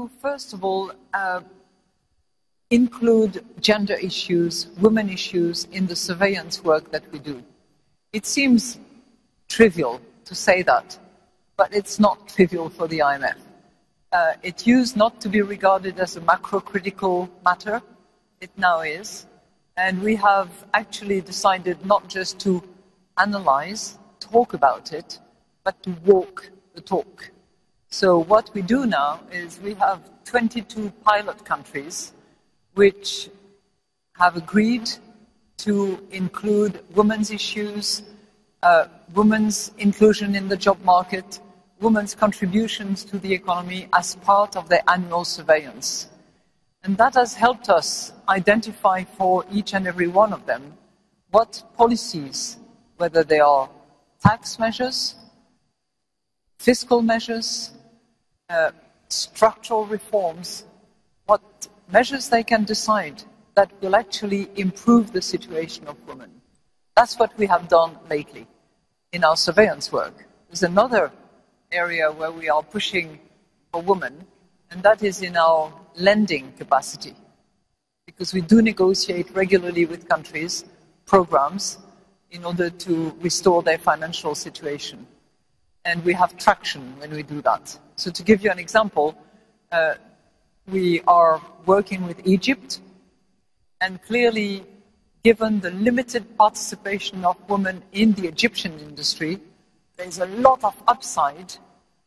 to, first of all, include gender issues, women issues in the surveillance work that we do. It seems trivial to say that, but it's not trivial for the IMF. It used not to be regarded as a macro-critical matter. It now is. And we have actually decided not just to analyze, talk about it, but to walk the talk. So what we do now is we have 22 pilot countries which have agreed to include women's issues, women's inclusion in the job market, women's contributions to the economy as part of their annual surveillance. And that has helped us identify for each and every one of them what policies, whether they are tax measures, fiscal measures, structural reforms, what measures they can decide that will actually improve the situation of women. That's what we have done lately in our surveillance work. There's another area where we are pushing for women, and that is in our lending capacity, because we do negotiate regularly with countries programs in order to restore their financial situation. And we have traction when we do that. So to give you an example, we are working with Egypt, and clearly, given the limited participation of women in the Egyptian industry, there's a lot of upside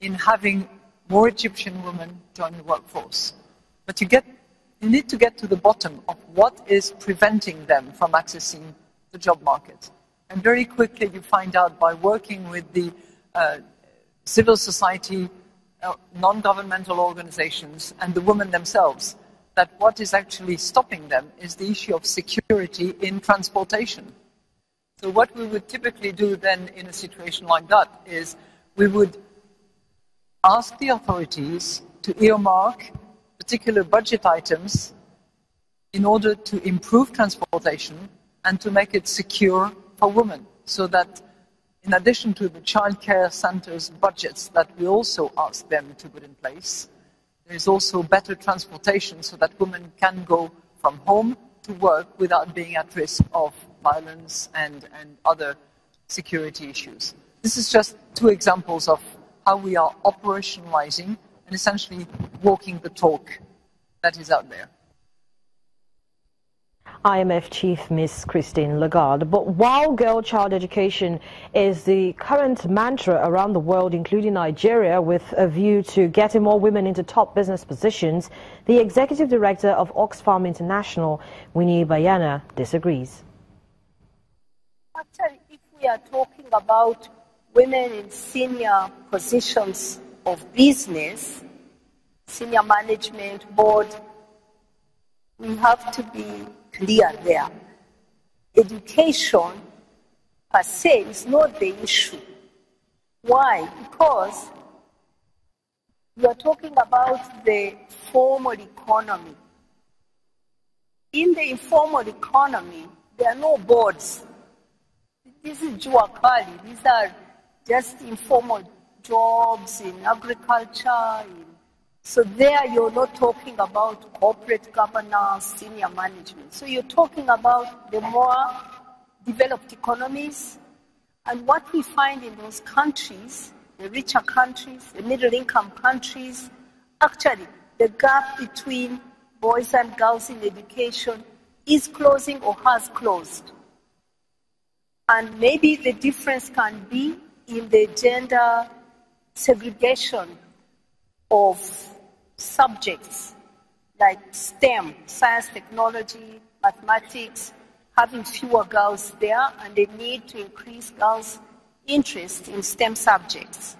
in having more Egyptian women join the workforce. But you need to get to the bottom of what is preventing them from accessing the job market. And very quickly you find out by working with the civil society, non-governmental organizations, and the women themselves, that what is actually stopping them is the issue of security in transportation. So what we would typically do then in a situation like that is we would ask the authorities to earmark particular budget items in order to improve transportation and to make it secure for women, so that in addition to the childcare centers' budgets that we also ask them to put in place, there is also better transportation so that women can go from home to work without being at risk of violence and other security issues. This is just two examples of how we are operationalizing and essentially walking the talk that is out there. IMF Chief Ms. Christine Lagarde. But while girl-child education is the current mantra around the world, including Nigeria, with a view to getting more women into top business positions, the Executive Director of Oxfam International, Winnie Bayana, disagrees. Actually, if we are talking about women in senior positions of business, senior management, board, we have to be clear there. Education per se is not the issue. Why? Because we are talking about the formal economy. In the informal economy, there are no boards. This is Juakali. These are just informal jobs in agriculture. So there you're not talking about corporate governance, senior management. So you're talking about the more developed economies. And what we find in those countries, the richer countries, the middle-income countries, actually the gap between boys and girls in education is closing or has closed. And maybe the difference can be in the gender segregation of subjects like STEM, science, technology, mathematics, having fewer girls there, and the need to increase girls' interest in STEM subjects.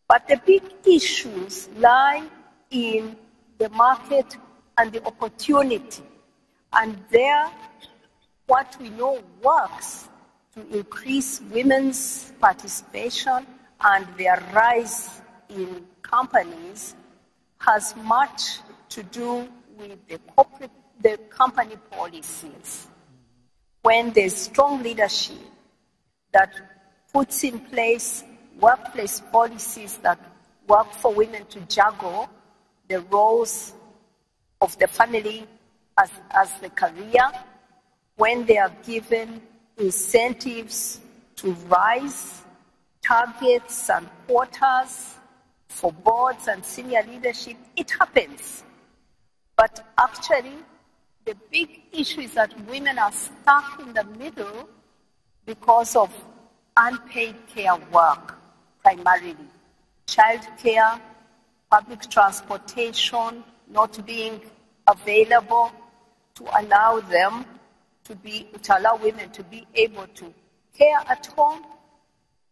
But the big issues lie in the market and the opportunity. And there, what we know works to increase women's participation and their rise in companies has much to do with the company policies. When there's strong leadership that puts in place workplace policies that work for women to juggle the roles of the family as the career, when they are given incentives to rise, targets and quotas for boards and senior leadership, it happens. But actually, the big issue is that women are stuck in the middle because of unpaid care work, primarily. Childcare, public transportation not being available to allow women to be able to care at home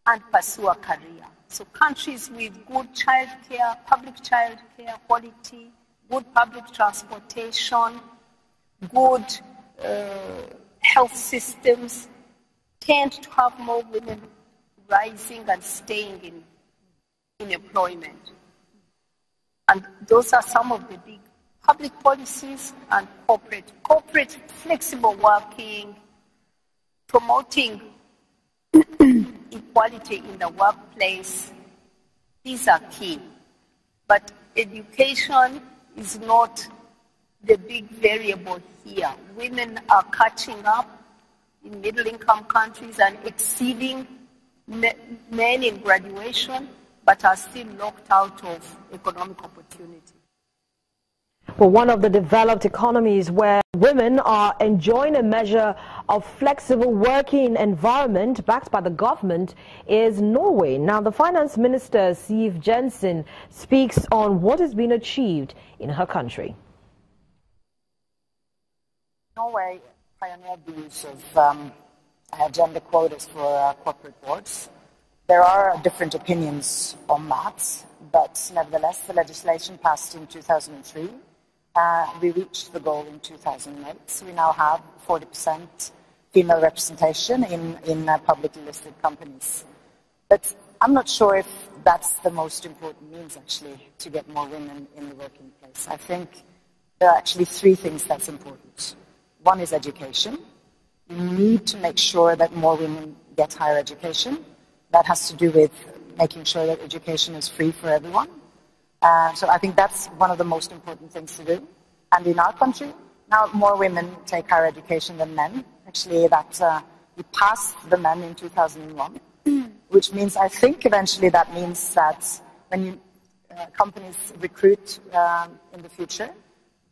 and pursue a career. So countries with good childcare, public childcare quality, good public transportation, good health systems tend to have more women rising and staying in employment. And those are some of the big public policies and corporate flexible working, promoting equality in the workplace. These are key. But education is not the big variable here. Women are catching up in middle-income countries and exceeding men in graduation, but are still locked out of economic opportunity. Well, one of the developed economies where women are enjoying a measure of flexible working environment backed by the government is Norway. Now, the finance minister, Siv Jensen, speaks on what has been achieved in her country. Norway pioneered the use of gender quotas for corporate boards. There are different opinions on that, but nevertheless, the legislation passed in 2003. We reached the goal in 2008, so we now have 40% female representation in publicly listed companies. But I'm not sure if that's the most important means, actually, to get more women in the working place. I think there are actually three things that's important. One is education. We need to make sure that more women get higher education. That has to do with making sure that education is free for everyone. So I think that's one of the most important things to do. And in our country, now more women take higher education than men. Actually, we passed the men in 2001, which means, I think eventually that means that when companies recruit in the future,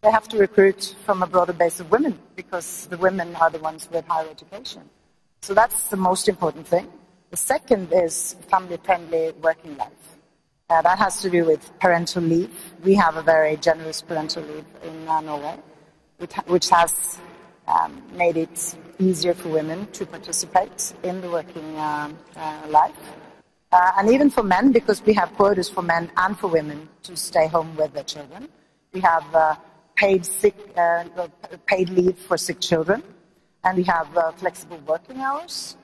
they have to recruit from a broader base of women, because the women are the ones with higher education. So that's the most important thing. The second is family-friendly working life. That has to do with parental leave. We have a very generous parental leave in Norway, which has made it easier for women to participate in the working life. And even for men, because we have quotas for men and for women to stay home with their children. We have paid leave for sick children, and we have flexible working hours.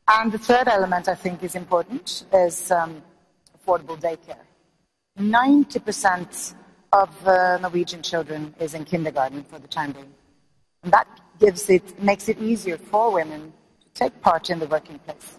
And the third element I think is important is affordable daycare. 90% of Norwegian children is in kindergarten for the time being. And that makes it easier for women to take part in the working place.